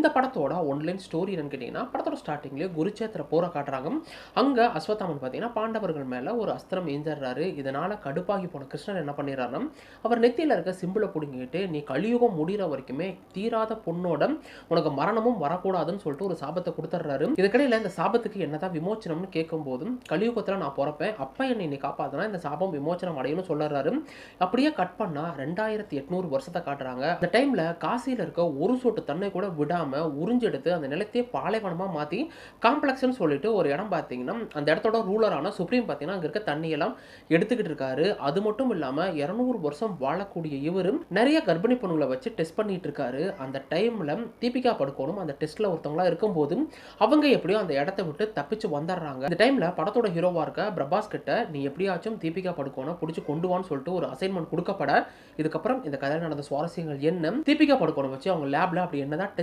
இந்த படத்தோட one line story என்னன்னு கேட்டிங்கன்னா, படத்தோட ஸ்டார்ட்டிங்லேயே குருச்சேத்திர போரை காட்டுறாங்க. அங்கே அஸ்வத்தாமன் பார்த்தீங்கன்னா பாண்டவர்கள் மேலே ஒரு அஸ்திரம் எய்ஞ்சிடுறாரு. இதனால் கடுப்பாகி போன கிருஷ்ணர் என்ன பண்ணிடுறாருன்னா, அவர் நெத்தியில் இருக்க சிம்பிளை பிடுங்கிட்டு நீ கலியுகம் முடிகிற வரைக்குமே தீராத பொண்ணோட உனக்கு மரணமும் வரக்கூடாதுன்னு சொல்லிட்டு ஒரு சாபத்தை கொடுத்துட்றாரு. இதுக்கிடையில் இந்த சாபத்துக்கு என்னதான் விமோச்சனம்னு கேட்கும்போதும், கலியுகத்தில் நான் பிறப்பேன், அப்போ என்னை நீ காப்பாற்றினா இந்த சாபம் விமோச்சனம் அடையும்னு சொல்லுறாரு. அப்படியே கட் பண்ணால் 2800 வருஷத்தை காட்டுறாங்க. அந்த டைமில் காசியில் இருக்க ஒரு சொட்டு தண்ணி கூட விடாமல் உறிஞ்செடுத்து அந்த நிலத்தையே பாலைவனமாக மாற்றி காம்ப்ளெக்ஸ்னு சொல்லிட்டு ஒரு இடம் பார்த்தீங்கன்னா, அந்த இடத்தோட ரூலரான சுப்ரீம் பார்த்தீங்கன்னா அங்கே இருக்க தண்ணியெல்லாம் எடுத்துக்கிட்டு இருக்காரு. அது மட்டும் இல்லாமல் 200 வருஷம் வாழக்கூடிய இவரு நிறைய கர்ப்பிணி பொண்ணுங்களை வச்சு டெஸ்ட் பண்ணிட்டு இருக்காரு. அந்த டைமில் தீபிகா படுகோனும் அந்த டெஸ்ட்டில் ஒருத்தவங்களா இருக்கும்போது அவங்க எப்படியோ அந்த இடத்த விட்டு தப்பிச்சு வந்துடுறாங்க. இந்த டைமில் படத்தோட ஹீரோவா இருக்க பிரபாஸ் கிட்ட நீ எப்படியாச்சும் தீபிகா படுகோனை பிடிச்சி கொண்டு வான்னு சொல்லிட்டு ஒரு அசைன்மெண்ட் கொடுக்கப்பட, இதுக்கப்புறம் இந்த கதையில் நடந்த சுவாரஸ்யங்கள் என்ன, தீபிகா படுகோனை வச்சு அவங்க லேப்ல அப்படி என்னதான்